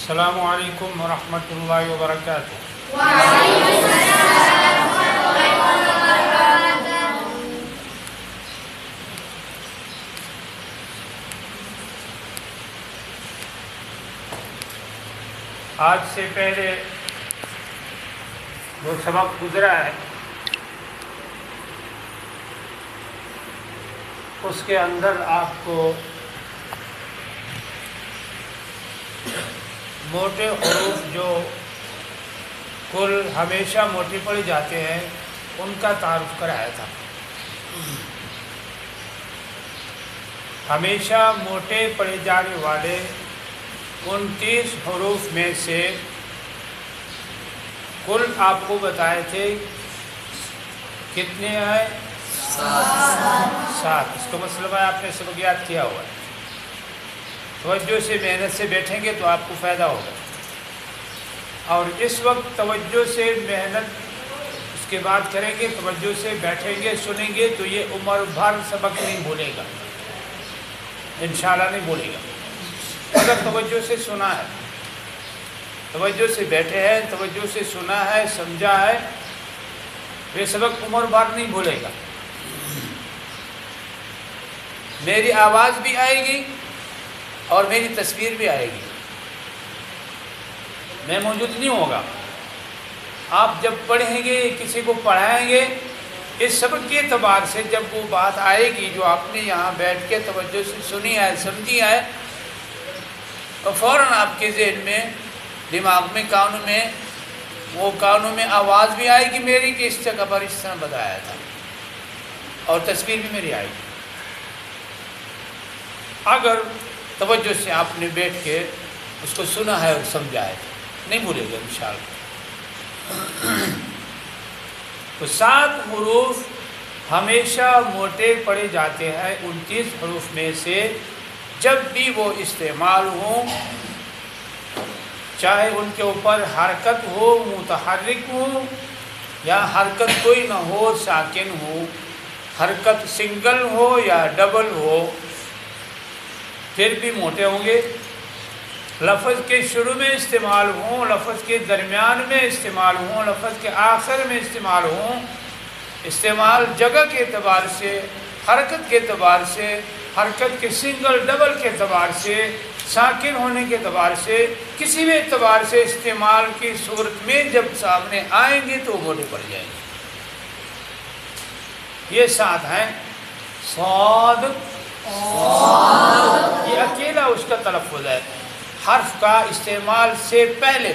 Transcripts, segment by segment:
السلام علیکم ورحمۃ اللہ وبرکاتہ۔ وعلیکم السلام ورحمۃ اللہ وبرکاتہ۔ آج سے پہلے جو سبق گزرا ہے اس کے اندر آپ کو موٹے حروف جو کل ہمیشہ موٹے پڑے جاتے ہیں ان کا تعارف کرایا تھا۔ ہمیشہ موٹے پڑے جانے والے 29 حروف میں سے کل آپ کو بتائے تھے کتنے ہیں؟ 7۔ اس کا مطلب ہے آپ نے سبق یاد کیا ہوا ہے۔ توجہ سے محنت سے بیٹھیں گے تو آپ کو فائدہ ہوگا، اور اس وقت توجہ سے محنت اس کے بعد کریں گے، توجہ سے بیٹھیں گے، سنیں گے تو یہ عمر بھر سبق نہیں بھولے گا، انشاءاللہ نہیں بھولے گا۔ اگر توجہ سے سنا ہے، توجہ سے بیٹھے ہیں، توجہ سے سنا ہے، سمجھا ہے، یہ سبق عمر بھر نہیں بھولے گا۔ میری آواز بھی آئے گی اور میری تصویر بھی آئے گی، میں موجود نہیں ہوگا۔ آپ جب پڑھیں گے، کسی کو پڑھائیں گے، اس سبق کے اعتبار سے جب وہ بات آئے گی جو آپ نے یہاں بیٹھ کے توجہ سے سنی ہے، سمجھی ہے، تو فوراً آپ کے ذہن میں، دماغ میں، کانوں میں آواز بھی آئے گی میری کہ اس جگہ پر اس طرح بتایا تھا، اور تصویر بھی میری آئے گی۔ اگر توجہ سے آپ نے بیٹھ کے اس کو سنا ہے اور سمجھا ہے، نہیں بھولے گا انشاءاللہ۔ تو 7 حروف ہمیشہ موٹے پڑے جاتے ہیں 29 حروف میں سے، جب بھی وہ استعمال ہوں، چاہے ان کے اوپر حرکت ہو، متحرک ہو، یا حرکت کوئی نہ ہو، ساکن ہو، حرکت سنگل ہو یا ڈبل ہو، پھر بھی موٹے ہوں گے۔ لفظ کے شروع میں استعمال ہوں، لفظ کے درمیان میں استعمال ہوں، لفظ کے آخر میں استعمال ہوں، استعمال جگہ کے اعتبار سے، حرکت کے اعتبار سے، حرکت کے سنگل ڈبل کے اعتبار سے، ساکن ہونے کے اعتبار سے، کسی بھی اعتبار سے استعمال کی صورت میں جب سامنے آئیں گے تو موٹے پڑ جائیں گے۔ یہ 7 ہیں۔ صاد، یہ اکیلا اس کا تلفظ ہے، حرف کا استعمال سے پہلے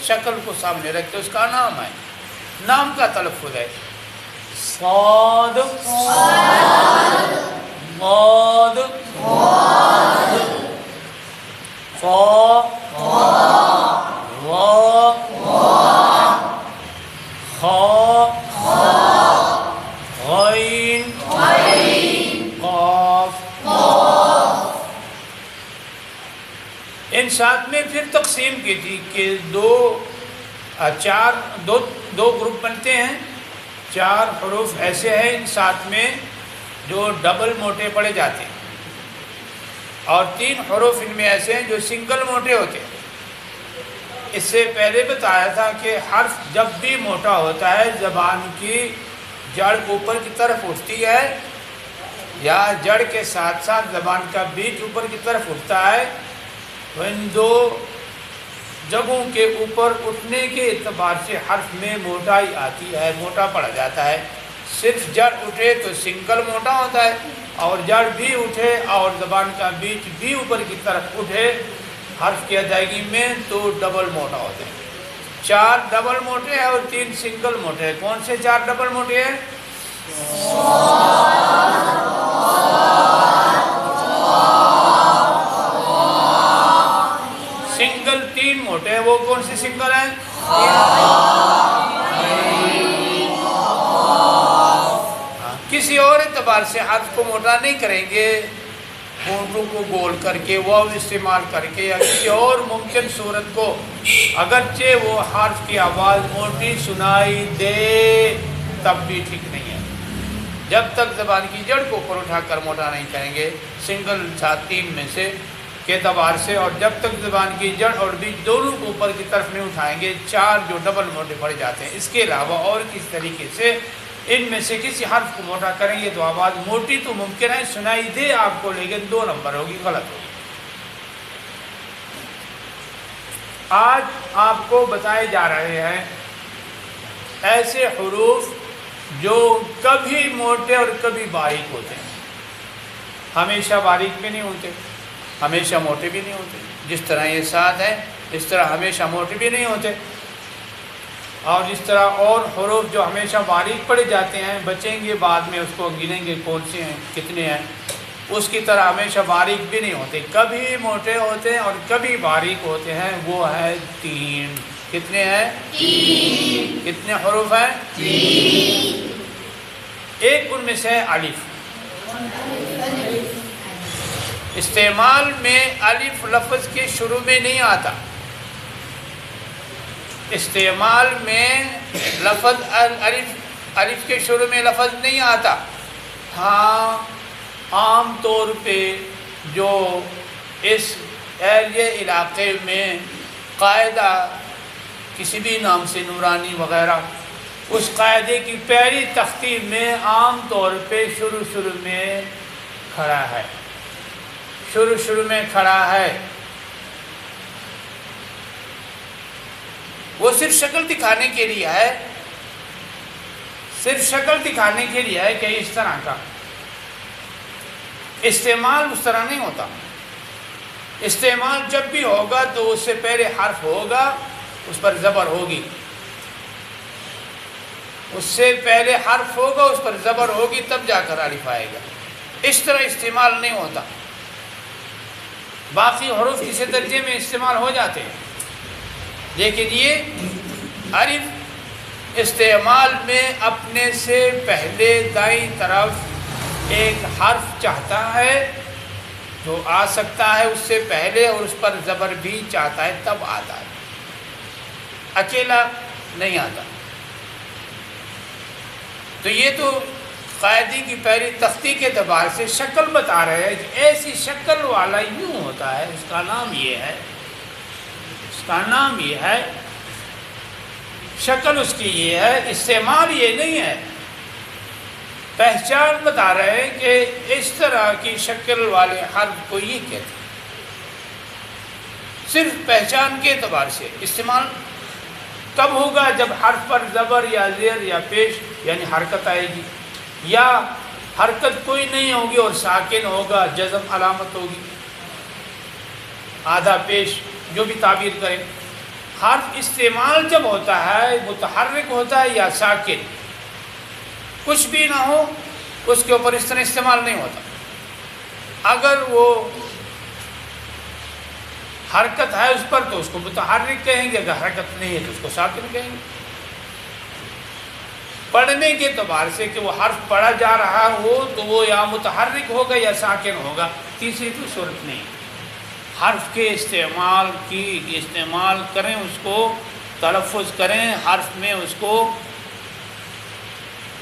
شکل کو سامنے رکھ کے اس کا نام ہے، نام کا تلفظ ہے۔ صاد، ضاد، فا، وا، خا، غین، قاف۔ ان 7 میں پھر تقسیم کی تھی کہ دو گروپ بنتے ہیں۔ 4 حروف ایسے ہیں ان 7 میں جو ڈبل موٹے پڑے جاتے ہیں، اور 3 حروف ان میں ایسے ہیں جو سنگل موٹے ہوتے ہیں۔ اس سے پہلے بتایا تھا کہ حرف جب بھی موٹا ہوتا ہے، زبان کی جڑ اوپر کی طرف اٹھتی ہے، یا جڑ کے ساتھ ساتھ زبان کا بیچ اوپر کی طرف اٹھتا ہے، تو ان 2 جگہوں کے اوپر اٹھنے کے اعتبار سے حرف میں موٹائی آتی ہے، موٹا پڑا جاتا ہے۔ صرف جڑ اٹھے تو سنگل موٹا ہوتا ہے، اور جڑ بھی اٹھے اور زبان کا بیچ بھی اوپر کی طرف اٹھے حرف کی ادائیگی میں تو ڈبل موٹا ہوتا ہے۔ 4 ڈبل موٹے ہیں اور 3 سنگل موٹے ہیں۔ کون سے 4 ڈبل موٹے ہیں؟ سنگل 3 موٹے ہیں، وہ کون سے سنگل ہیں؟ کسی اور اعتبار سے حرف کو موٹا نہیں کریں گے، ہونٹوں کو گول کر کے، واو استعمال کر کے، یا کسی اور ممکن صورت کو، اگرچہ وہ حرف کی آواز موٹی سنائی دے تب بھی ٹھیک نہیں ہے۔ جب تک زبان کی جڑ کو اوپر اٹھا کر موٹا نہیں کریں گے، سنگل 3 میں سے کے اعتبار سے، اور جب تک زبان کی جڑ اور بیچ دونوں کو اوپر کی طرف نہیں اٹھائیں گے 4 جو ڈبل موٹے پڑے جاتے ہیں۔ اس کے علاوہ اور کس طریقے سے ان میں سے کسی حرف کو موٹا کریں گے تو آواز موٹی تو ممکن ہے سنائی دے آپ کو، لیکن 2 نمبر ہوگی، غلط ہوگی۔ آج آپ کو بتائے جا رہے ہیں ایسے حروف جو کبھی موٹے اور کبھی باریک ہوتے ہیں، ہمیشہ باریک بھی نہیں ہوتے، ہمیشہ موٹے بھی نہیں ہوتے۔ جس طرح یہ 7 ہے اس طرح ہمیشہ موٹے بھی نہیں ہوتے، اور جس طرح اور حروف جو ہمیشہ باریک پڑے جاتے ہیں، بچیں گے بعد میں اس کو گنیں گے کون سے ہیں کتنے ہیں، اس کی طرح ہمیشہ باریک بھی نہیں ہوتے، کبھی موٹے ہوتے ہیں اور کبھی باریک ہوتے ہیں۔ وہ ہے 3۔ کتنے ہیں؟ 3۔ کتنے حروف ہیں؟ 3۔ ایک ان میں سے ہے الف۔ استعمال میں الف لفظ کے شروع میں نہیں آتا، استعمال میں لفظ الف کے شروع میں لفظ نہیں آتا۔ ہاں عام طور پہ جو اس ایریے علاقے میں قاعدہ کسی بھی نام سے نورانی وغیرہ، اس قاعدے کی پہلی تختی میں عام طور پہ شروع میں کھڑا ہے، شروع میں کھڑا ہے۔ وہ صرف شکل دکھانے کے لیے ہے، صرف شکل دکھانے کے لیے ہے کہ اس طرح کا استعمال اس طرح نہیں ہوتا۔ استعمال جب بھی ہوگا تو اس سے پہلے حرف ہوگا، اس پر زبر ہوگی، اس سے پہلے حرف ہوگا اس پر زبر ہوگی، تب جا کر الف آئے گا۔ اس طرح استعمال نہیں ہوتا۔ باقی حروف کسی درجے میں استعمال ہو جاتے ہیں، لیکن یہ الف استعمال میں اپنے سے پہلے دائیں طرف ایک حرف چاہتا ہے جو آ سکتا ہے اس سے پہلے، اور اس پر زبر بھی چاہتا ہے تب آتا ہے، اکیلا نہیں آتا۔ تو یہ تو قاعدے کی پہلی تختی کے اعتبار سے شکل بتا رہے ہیں کہ ایسی شکل والا یوں ہوتا ہے، اس کا نام یہ ہے، اس کا نام یہ ہے، شکل اس کی یہ ہے، استعمال یہ نہیں ہے۔ پہچان بتا رہے ہیں کہ اس طرح کی شکل والے حرف کو یہ کہتے ہیں، صرف پہچان کے اعتبار سے۔ استعمال کب ہوگا؟ جب حرف پر زبر یا زیر یا پیش یعنی حرکت آئے گی، یا حرکت کوئی نہیں ہوگی اور ساکن ہوگا، جزم علامت ہوگی، آدھا پیش جو بھی تعبیر کریں۔ حرف استعمال جب ہوتا ہے متحرک ہوتا ہے یا ساکن، کچھ بھی نہ ہو اس کے اوپر اس طرح استعمال نہیں ہوتا۔ اگر وہ حرکت ہے اس پر تو اس کو متحرک کہیں گے، اگر حرکت نہیں ہے تو اس کو ساکن کہیں گے۔ پڑھنے کے اعتبار سے کہ وہ حرف پڑھا جا رہا ہو تو وہ یا متحرک ہوگا یا ساکن ہوگا، تیسری کوئی صورت نہیں۔ حرف کے استعمال کریں، اس کو تلفظ کریں، حرف میں اس کو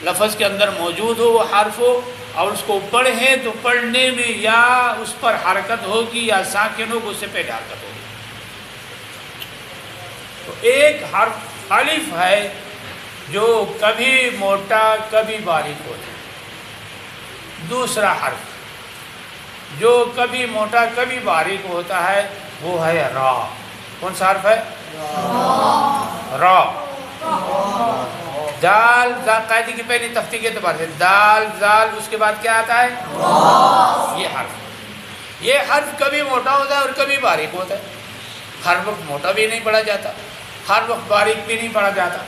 لفظ کے اندر موجود ہو وہ حرف ہو، اور اس کو پڑھیں تو پڑھنے میں یا اس پر حرکت ہوگی یا ساکن ہوگا، اس سے پہلے حرکت ہوگی۔ تو ایک حرف الف ہے جو کبھی موٹا کبھی باریک ہوتا ہے۔ دوسرا حرف جو کبھی موٹا کبھی باریک ہوتا ہے وہ ہے را۔ کون سا حرف ہے؟ را۔ دال قاعدے کی پہلی تختی کے اعتبار سے دال زال، اس کے بعد کیا آتا ہے؟ یہ حرف کبھی موٹا ہوتا ہے اور کبھی باریک ہوتا ہے۔ ہر وقت موٹا بھی نہیں پڑھا جاتا، ہر وقت باریک بھی نہیں پڑھا جاتا۔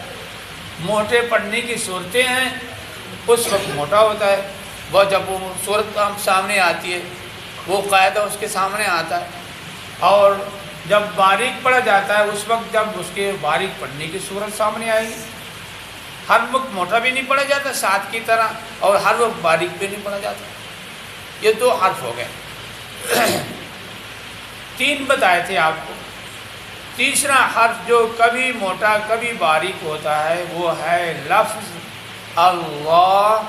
موٹے پڑھنے کی صورتیں ہیں، اس وقت موٹا ہوتا ہے، وہ جب وہ صورت سامنے آتی ہے وہ قاعدہ اس کے سامنے آتا ہے، اور جب باریک پڑھا جاتا ہے اس وقت جب اس کے باریک پڑھنے کی صورت سامنے آئے گی۔ ہر وقت موٹا بھی نہیں پڑھا جاتا 7 کی طرح، اور ہر وقت باریک بھی نہیں پڑھا جاتا۔ یہ 2 حرف ہو گئے۔ 3 بتائے تھے آپ کو۔ تیسرا حرف جو کبھی موٹا کبھی باریک ہوتا ہے وہ ہے لفظ اللہ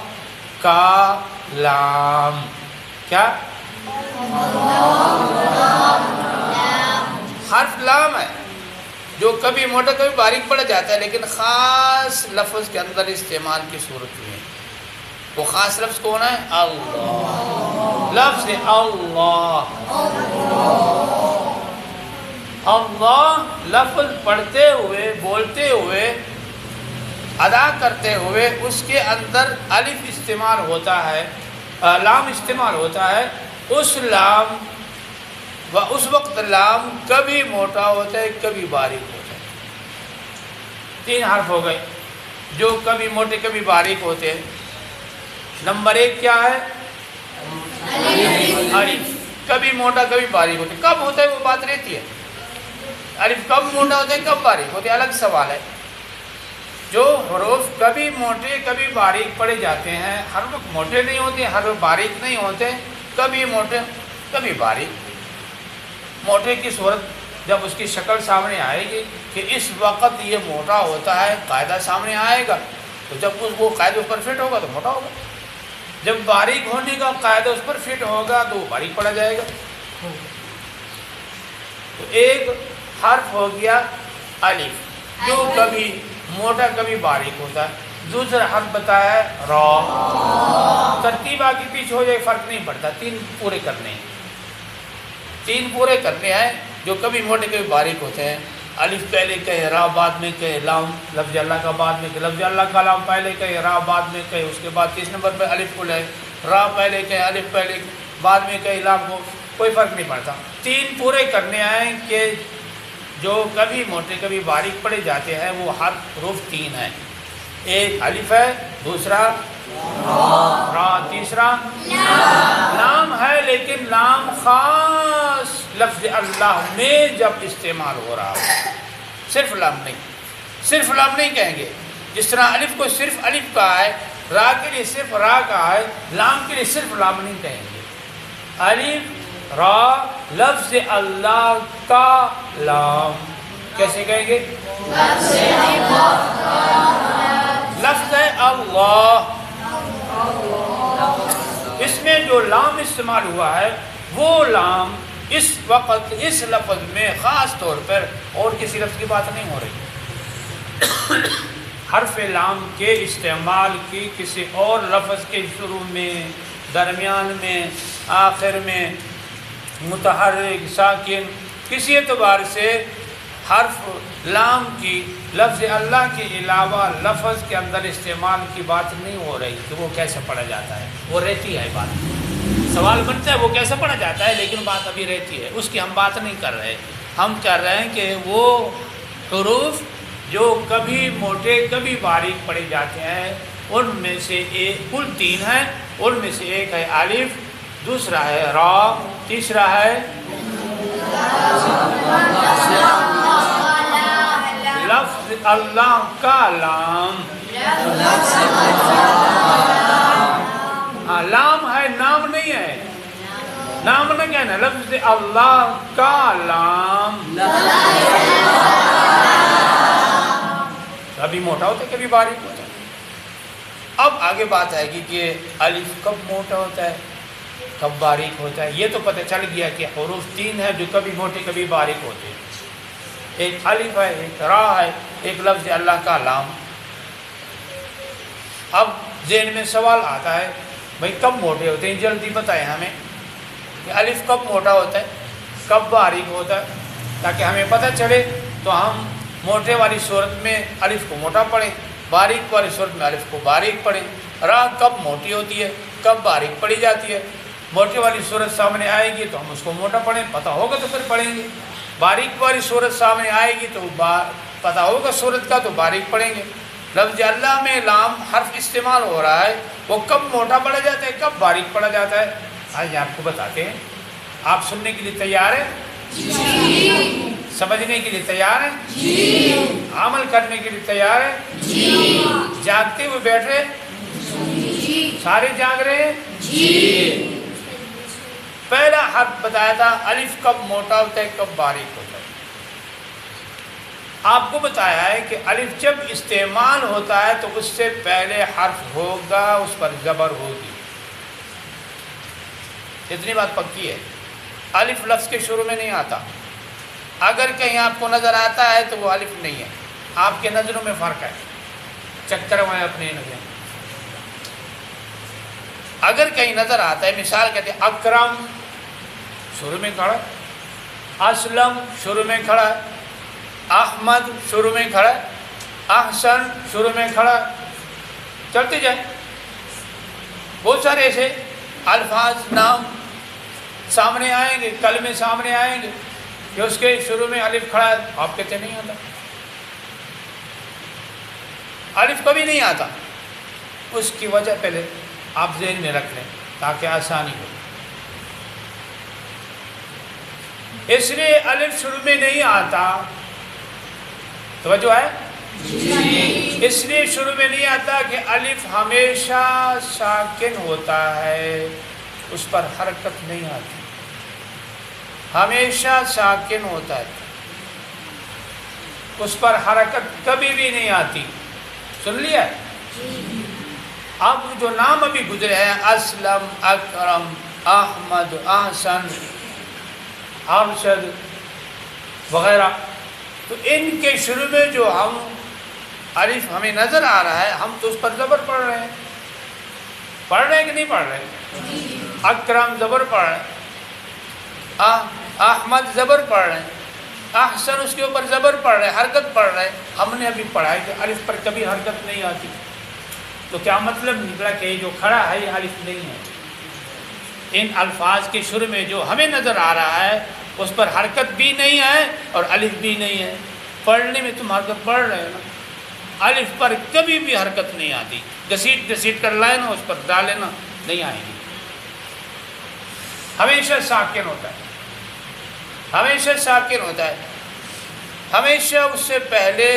کا لام۔ کیا؟ حرف لام ہے جو کبھی موٹا کبھی باریک پڑ جاتا ہے، لیکن خاص لفظ کے اندر استعمال کی صورت میں وہ خاص لفظ کون ہے؟ اللہ. لفظ اللہ، اللہ لفظ پڑھتے ہوئے، بولتے ہوئے، ادا کرتے ہوئے اس کے اندر الف استعمال ہوتا ہے، لام استعمال ہوتا ہے. اس لام و اس وقت لام کبھی موٹا ہوتا ہے کبھی باریک ہوتا ہے. 3 حرف ہو گئے جو کبھی موٹے کبھی باریک ہوتے ہیں. نمبر 1 کیا ہے؟ الف. کبھی موٹا کبھی باریک ہوتا ہے. کب ہوتا ہے وہ بات رہتی ہے. الف کب موٹا ہوتا ہے کب باریک ہوتا ہے الگ سوال ہے. جو حروف کبھی موٹے کبھی باریک پڑے جاتے ہیں، ہر وقت موٹے نہیں ہوتے، ہر وقت باریک نہیں ہوتے، کبھی موٹے کبھی باریک. موٹے کی صورت جب اس کی شکل سامنے آئے گی کہ اس وقت یہ موٹا ہوتا ہے، قاعدہ سامنے آئے گا، تو جب وہ قاعدہ اس پر فٹ ہوگا تو موٹا ہوگا. جب باریک ہونے کا قاعدہ اس پر فٹ ہوگا تو وہ باریک پڑا جائے گا. تو ایک حرف ہو گیا الف جو کبھی موٹا کبھی باریک ہوتا ہے. دوسرا حرف بتایا ہے را. ترتیب آگے پیچھے ہو جائے فرق نہیں پڑتا، 3 پورے کرنے ہیں. 3 پورے کرنے ہیں جو کبھی موٹے کبھی باریک ہوتے ہیں. الف پہلے کہے، را بعد میں کہے، لام لفظ اللہ کا بعد میں کہے، لفظ اللہ کا لام پہلے کہے، را بعد میں کہے، اس کے بعد 30 نمبر پہ الف کو لے، را پہلے کہے، الف پہلے بعد میں کہے، لام کو، کوئی فرق نہیں پڑتا. 3 پورے کرنے ہیں کہ جو کبھی موٹے کبھی باریک پڑے جاتے ہیں وہ حروف 3 ہیں. ایک الف ہے، دوسرا را، تیسرا لام ہے. لیکن لام خاص لفظ اللہ میں جب استعمال ہو رہا ہے، صرف لام نہیں، صرف لام نہیں کہیں گے. جس طرح الف کو صرف الف کہا ہے، را کے لیے صرف را کہا ہے، لام کے لیے صرف لام نہیں کہیں گے. الف را لفظ اللہ کا لام کیسے کہیں گے؟ لفظ ہے اللہ. اس میں جو لام استعمال ہوا ہے وہ لام اس وقت اس لفظ میں خاص طور پر اور کسی لفظ کی بات نہیں ہو رہی. حرف لام کے استعمال کی کسی اور لفظ کے شروع میں، درمیان میں، آخر میں، متحرک، ساکن، کسی اعتبار سے حرف لام کی لفظ اللہ کے علاوہ لفظ کے اندر استعمال کی بات نہیں ہو رہی کہ وہ کیسے پڑھا جاتا ہے. وہ رہتی ہے بات، سوال بنتا ہے وہ کیسے پڑھا جاتا ہے، لیکن بات ابھی رہتی ہے، اس کی ہم بات نہیں کر رہے. ہم کر رہے ہیں کہ وہ حروف جو کبھی موٹے کبھی باریک پڑے جاتے ہیں ان میں سے ایک، کل 3 ہیں، ان میں سے ایک ہے الف، دوسرا ہے را، تیسرا ہے لفظ اللہ کا لام. لام ہے، نام نہیں ہے. نام نہ کہنا، لفظ اللہ کا لام. کبھی موٹا ہوتا ہے کبھی باریک ہوتا ہے. اب آگے بات آئے گی کہ الف کب موٹا ہوتا ہے کب باریک ہوتا ہے. یہ تو پتہ چل گیا کہ حروف 3 ہیں جو کبھی موٹے کبھی باریک ہوتے ہیں. ایک الف ہے، ایک را ہے، ایک لفظ اللہ کا لام. اب ذہن میں سوال آتا ہے بھائی کب موٹے ہوتے ہیں، جلدی بتائیں ہمیں کہ الف کب موٹا ہوتا ہے کب باریک ہوتا ہے، تاکہ ہمیں پتہ چلے تو ہم موٹے والی صورت میں الف کو موٹا پڑھیں، باریک والی صورت میں الف کو باریک پڑھیں. را کب موٹی ہوتی ہے کب باریک پڑھی جاتی ہے. موٹی والی صورت سامنے آئے گی تو ہم اس کو موٹا پڑھیں، پتہ ہوگا تو پھر پڑھیں گے. باریک والی صورت سامنے آئے گی تو پتہ ہوگا صورت کا تو باریک پڑھیں گے. لفظ اللہ میں لام حرف استعمال ہو رہا ہے، وہ کب موٹا پڑھا جاتا ہے کب باریک پڑھا جاتا ہے. آج آپ کو بتاتے ہیں. آپ سننے کے لیے تیار ہیں؟ جی. سمجھنے کے لیے تیار ہیں؟ جی. عمل کرنے کے لیے تیار ہیں؟ جی. جاگتے ہوئے بیٹھ رہے؟ جی. سارے جاگ رہے ہیں؟ جی. پہلا حرف بتایا تھا الف کب موٹا ہوتا ہے کب باریک ہوتا ہے. آپ کو بتایا ہے کہ الف جب استعمال ہوتا ہے تو اس سے پہلے حرف ہوگا، اس پر زبر ہوگی. اتنی بات پکی ہے. الف لفظ کے شروع میں نہیں آتا. اگر کہیں آپ کو نظر آتا ہے تو وہ الف نہیں ہے. آپ کے نظروں میں فرق ہے. چیک کروائیں اپنے نظر. اگر کہیں نظر آتا ہے، مثال کہتے ہیں اکرم شروع میں کھڑا، اسلم شروع میں کھڑا، احمد شروع میں کھڑا، احسن شروع میں کھڑا، چلتے جائیں. بہت سارے ایسے الفاظ نام سامنے آئیں گے، کلمے سامنے آئیں گے کہ اس کے شروع میں الف کھڑا ہے. آپ کہتے نہیں آتا، الف کبھی نہیں آتا. اس کی وجہ پہلے آپ ذہن میں رکھ لیں تاکہ آسانی ہو. اس لیے الف شروع میں نہیں آتا. توجہ ہے؟ اس لیے شروع میں نہیں آتا کہ الف ہمیشہ ساکن ہوتا ہے، اس پر حرکت نہیں آتی. ہمیشہ ساکن ہوتا ہے، اس پر حرکت کبھی بھی نہیں آتی. سن لیا؟ اب جو نام ابھی گزرے ہیں اسلم، اکرم، احمد، احسن، ارشد وغیرہ، تو ان کے شروع میں جو ہم الف ہمیں نظر آ رہا ہے، ہم تو اس پر زبر پڑھ رہے ہیں. پڑھ رہے ہیں کہ نہیں پڑھ رہے؟ اکرم زبر پڑھ رہے ہیں، احمد زبر پڑھ رہے ہیں، احسن اس کے اوپر زبر پڑھ رہے ہیں، حرکت پڑھ رہے ہیں. ہم نے ابھی پڑھا ہے کہ الف پر کبھی حرکت نہیں آتی. تو کیا مطلب نکلا کہ یہ جو کھڑا ہے یہ الف نہیں ہے. ان الفاظ کے شروع میں جو ہمیں نظر آ رہا ہے اس پر حرکت بھی نہیں ہے اور الف بھی نہیں ہے. پڑھنے میں تم حرکت پڑھ رہے ہو نا، الف پر کبھی بھی حرکت نہیں آتی. گھسیٹ کر لائے نا، اس پر ڈالے نا، نہیں آئے گی. ہمیشہ ساکن ہوتا ہے، ہمیشہ ساکن ہوتا ہے. ہمیشہ اس سے پہلے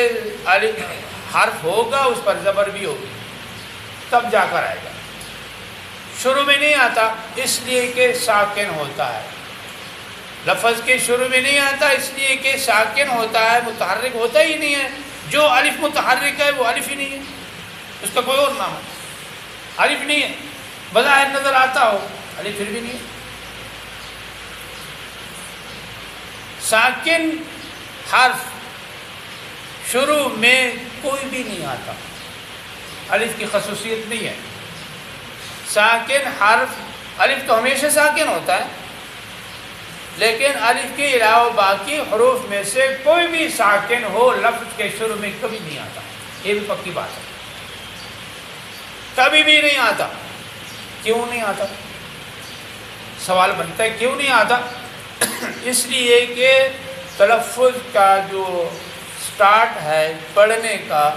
الف حرف ہوگا، اس پر زبر بھی ہوگی، تب جا کر آئے گا. شروع میں نہیں آتا اس لیے کہ ساکن ہوتا ہے. لفظ کے شروع میں نہیں آتا اس لیے کہ ساکن ہوتا ہے، متحرک ہوتا ہی نہیں ہے. جو الف متحرک ہے وہ الف ہی نہیں ہے، اس کا کوئی اور نام ہے. الف نہیں ہے، بظاہر نظر آتا ہو الف پھر بھی نہیں ہے. ساکن حرف شروع میں کوئی بھی نہیں آتا، الف کی خصوصیت نہیں ہے. ساکن حرف، الف تو ہمیشہ ساکن ہوتا ہے، لیکن الف کے علاوہ باقی حروف میں سے کوئی بھی ساکن ہو لفظ کے شروع میں کبھی نہیں آتا. یہ بھی پکی بات ہے، کبھی بھی نہیں آتا. کیوں نہیں آتا؟ سوال بنتا ہے کیوں نہیں آتا؟ اس لیے کہ تلفظ کا جو سٹارٹ ہے، پڑھنے کا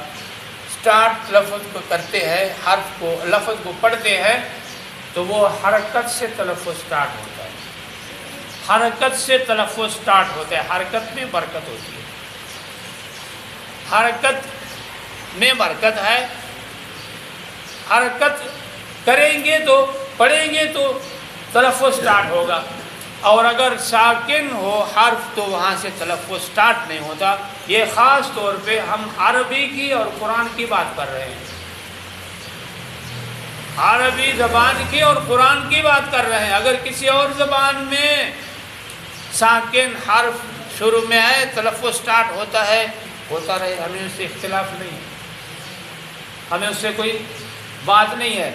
سٹارٹ لفظ کو کرتے ہیں، حرف کو، لفظ کو پڑھتے ہیں تو وہ حرکت سے تلفظ سٹارٹ ہوتا ہے. حرکت سے تلفظ سٹارٹ ہوتا ہے. حرکت میں برکت ہوتی ہے، حرکت میں برکت ہے. حرکت کریں گے تو، پڑھیں گے تو تلفظ سٹارٹ ہوگا. اور اگر ساکن ہو حرف تو وہاں سے تلفظ سٹارٹ نہیں ہوتا. یہ خاص طور پہ ہم عربی کی اور قرآن کی بات کر رہے ہیں، عربی زبان کی اور قرآن کی بات کر رہے ہیں. اگر کسی اور زبان میں ساکن حرف شروع میں ہے، تلفظ سٹارٹ ہوتا ہے، ہوتا رہے، ہمیں اس سے اختلاف نہیں ہے، ہمیں اس سے کوئی بات نہیں ہے،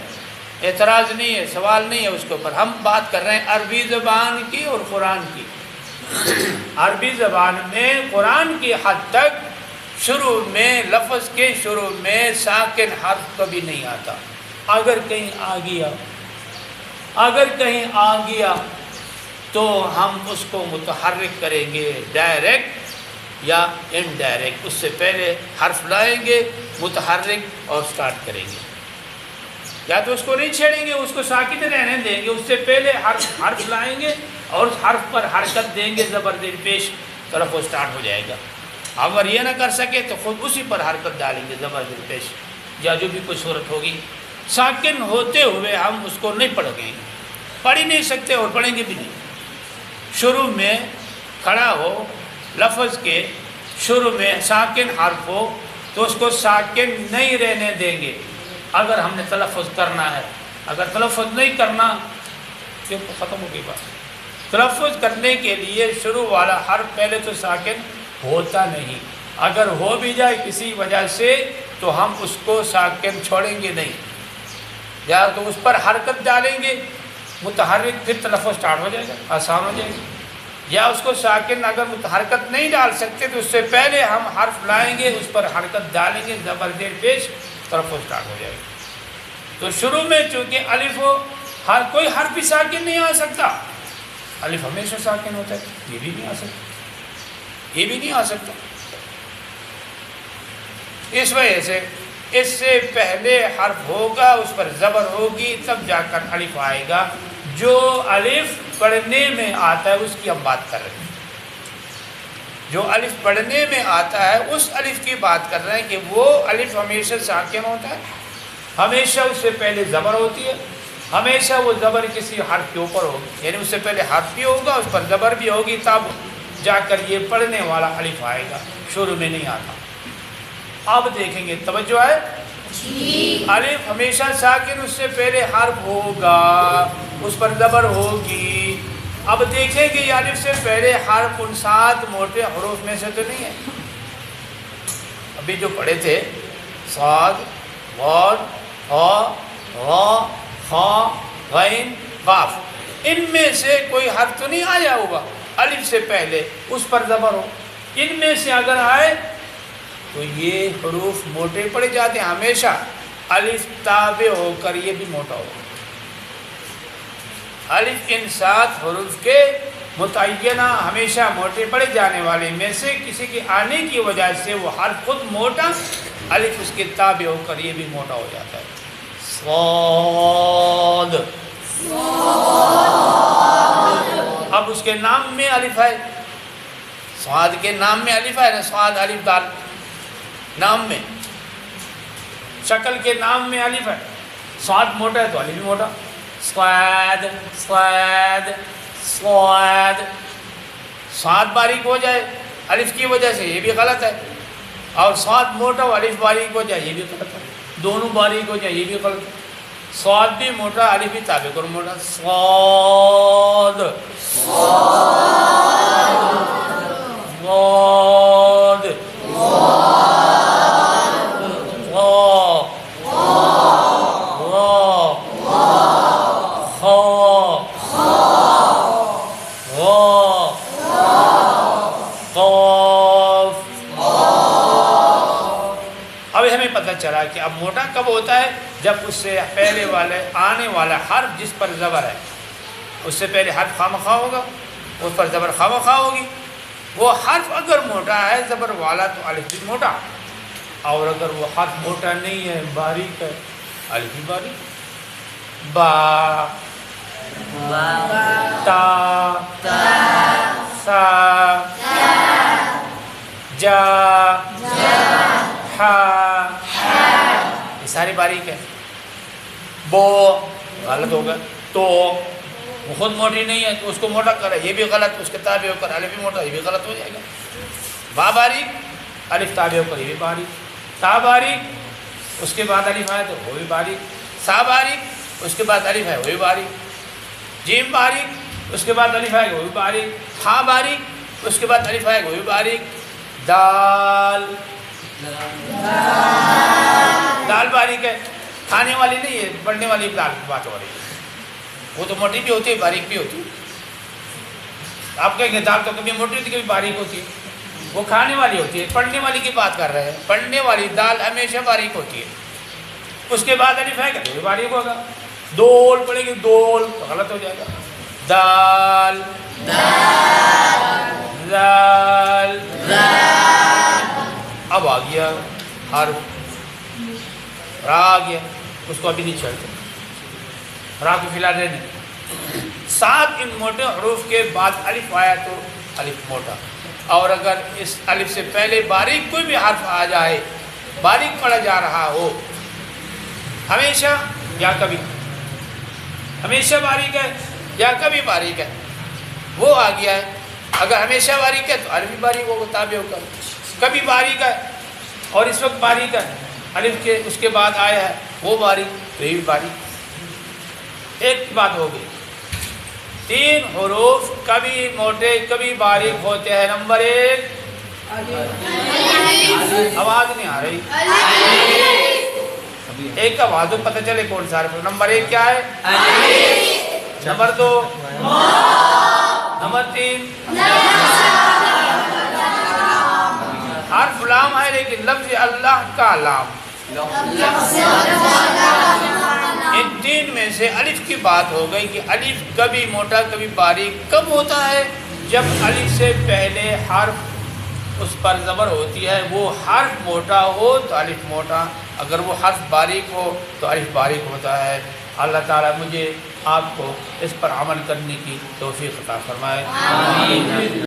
اعتراض نہیں ہے، سوال نہیں ہے اس کے اوپر. ہم بات کر رہے ہیں عربی زبان کی اور قرآن کی. عربی زبان میں قرآن کی حد تک شروع میں، لفظ کے شروع میں ساکن حرف کبھی نہیں آتا. اگر کہیں آ گیا، اگر کہیں آ گیا تو ہم اس کو متحرک کریں گے، ڈائریکٹ یا انڈائریکٹ. اس سے پہلے حرف لائیں گے متحرک اور سٹارٹ کریں گے. یا تو اس کو نہیں چھیڑیں گے، اس کو ساکن رہنے دیں گے، اس سے پہلے حرف لائیں گے اور اس حرف پر حرکت دیں گے، زبر زیر پیش، طرف وہ سٹارٹ ہو جائے گا. اگر یہ نہ کر سکے تو خود اسی پر حرکت ڈالیں گے، زبر زیر پیش، یا جو بھی کوئی صورت ہوگی. ساکن ہوتے ہوئے ہم اس کو نہیں پڑھ گے، پڑھ ہی نہیں سکتے اور پڑھیں گے بھی نہیں. شروع میں کھڑا ہو، لفظ کے شروع میں ساکن حرف ہو تو اس کو ساکن نہیں رہنے دیں گے اگر ہم نے تلفظ کرنا ہے. اگر تلفظ نہیں کرنا یہ ختم ہو گئی بات. تلفظ کرنے کے لیے شروع والا حرف پہلے تو ساکن ہوتا نہیں. اگر ہو بھی جائے کسی وجہ سے تو ہم اس کو ساکن چھوڑیں گے نہیں، یا تو اس پر حرکت ڈالیں گے متحرک، پھر تلفظ سٹارٹ ہو جائے گا، آسان ہو جائے گا. یا اس کو ساکن اگر متحرکت نہیں ڈال سکتے تو اس سے پہلے ہم حرف لائیں گے، اس پر حرکت ڈالیں گے، زبر زیر پیش، تلفظ سٹارٹ ہو جائے گا. تو شروع میں چونکہ الف ہو، ہر کوئی حرف بھی ساکن نہیں آ سکتا. الف ہمیشہ ساکن ہوتا ہے، یہ بھی نہیں آ سکتا، یہ بھی نہیں آ سکتا. اس وجہ سے اس سے پہلے حرف ہوگا، اس پر زبر ہوگی، تب جا کر الف آئے گا. جو الف پڑھنے میں آتا ہے اس کی ہم بات کر رہے ہیں. جو الف پڑھنے میں آتا ہے اس الف کی بات کر رہے ہیں کہ وہ الف ہمیشہ ساکن ہوتا ہے، ہمیشہ اس سے پہلے زبر ہوتی ہے، ہمیشہ وہ زبر کسی حرف کے اوپر ہوگی، یعنی اس سے پہلے حرف بھی ہوگا، اس پر زبر بھی ہوگی، تب جا کر یہ پڑھنے والا الف آئے گا، شروع میں نہیں آتا. اب دیکھیں گے، توجہ ہے، الف ہمیشہ ساکن، اس سے پہلے حرف ہوگا، اس پر زبر ہوگی. اب دیکھیں کہ یہ الف سے پہلے حرف ان 7 موٹے حروف میں سے تو نہیں ہے. ابھی جو پڑھے تھے صاد، ضاد، ظا، را، خا، غین، قاف، ان میں سے کوئی حرف تو نہیں آیا ہوگا الف سے پہلے اس پر زبر ہو. ان میں سے اگر آئے تو یہ حروف موٹے پڑے جاتے ہیں، ہمیشہ الف تابع ہو کر یہ بھی موٹا ہوگا. الف ان 7 حروف کے متعینہ ہمیشہ موٹے پڑے جانے والے میں سے کسی کے آنے کی وجہ سے وہ حرف خود موٹا، الف اس کے تابع ہو کر یہ بھی موٹا ہو جاتا ہے. صاد، اب اس کے نام میں الف ہے، صاد کے نام میں الف ہے نا، صاد الف دال نام میں، شکل کے نام میں الف ہے. صاد موٹا ہے تو الف بھی موٹا. صاد، صاد، صاد. صاد باریک ہو جائے الف کی وجہ سے یہ بھی غلط ہے، اور صاد موٹا ہو الف باریک ہو جائے یہ بھی غلط ہے. دونوں باریک ہو جائے یہ بھی غلط ہے. صاد بھی موٹا، الف بھی تابع کرو موٹا. صاد، صاد، چلا کہ اب موٹا کب ہوتا ہے؟ جب اس سے پہلے والے آنے والا حرف جس پر زبر ہے، اس سے پہلے حرف خامخواہ ہوگا، اس پر زبر خامخواہ ہوگی. وہ حرف اگر موٹا ہے زبر والا تو الف بھی موٹا، اور اگر وہ حرف موٹا نہیں ہے باریک ہے الف بھی باریک. با، تا، سا، جا، ہا، یہ سارے باریک ہے. بو غلط ہوگا، تو وہ خود موٹی نہیں ہے تو اس کو موٹا کرے یہ بھی غلط، اس کے تابع ہو کر الف بھی موٹا یہ بھی غلط ہو جائے گا. با باریک، الف تابع ہو کر یہ بھی باریک. تا باریک، اس کے بعد الف آئے تو وہ بھی باریک. سا باریک، اس کے بعد الف ہے وہ بھی باریک. جیم باریک، اس کے بعد الف آئے وہ بھی باریک. ہا باریک، اس کے بعد الف آئے وہ بھی باریک. دال، دال باریک ہے، کھانے والی نہیں ہے، پڑھنے والی دال کی بات ہو رہی ہے. وہ تو موٹی بھی ہوتی ہے باریک بھی ہوتی ہے. آپ کہیں گے دال تو کبھی موٹی ہوتی ہے کبھی باریک ہوتی ہے، وہ کھانے والی ہوتی ہے. پڑھنے والی کی بات کر رہے ہیں، پڑھنے والی دال ہمیشہ باریک ہوتی ہے. اس کے بعد الف ہے کہ تو بھی باریک ہوگا. دول پڑھیں گے دول تو غلط ہو جائے گا. دال، دال، اب آ گیا حرف را آ گیا، اس کو ابھی نہیں چھوڑتے، را کو فی الحال رہنے. 7 ان موٹے حروف کے بعد الف آیا تو الف موٹا، اور اگر اس الف سے پہلے باریک کوئی بھی حرف آ جائے، باریک پڑھا جا رہا ہو ہمیشہ یا کبھی، ہمیشہ باریک ہے یا کبھی باریک ہے، وہ آ گیا ہے. اگر ہمیشہ باریک ہے تو الف بھی باریک ہوگا تابع ہو کر. کبھی باریک ہے اور اس وقت باریک ہے، الف کے اس کے بعد آیا ہے وہ باریک تو یہ بھی باریک. ایک بات ہو گئی. تین حروف کبھی موٹے کبھی باریک ہوتے ہیں. نمبر 1 آواز نہیں آ رہی. ایک آواز تو پتہ چلے کون سا حرف. نمبر 1 کیا ہے؟ نمبر 2 نمبر 3 حرف لام ہے لیکن لفظ اللہ کا لام. ان تین میں سے الف کی بات ہو گئی کہ الف کبھی موٹا کبھی باریک کب ہوتا ہے؟ جب الف سے پہلے حرف اس پر زبر ہوتی ہے، وہ حرف موٹا ہو تو الف موٹا، اگر وہ حرف باریک ہو تو الف باریک ہوتا ہے. اللہ تعالیٰ مجھے آپ کو اس پر عمل کرنے کی توفیق عطا فرمائے. آمین.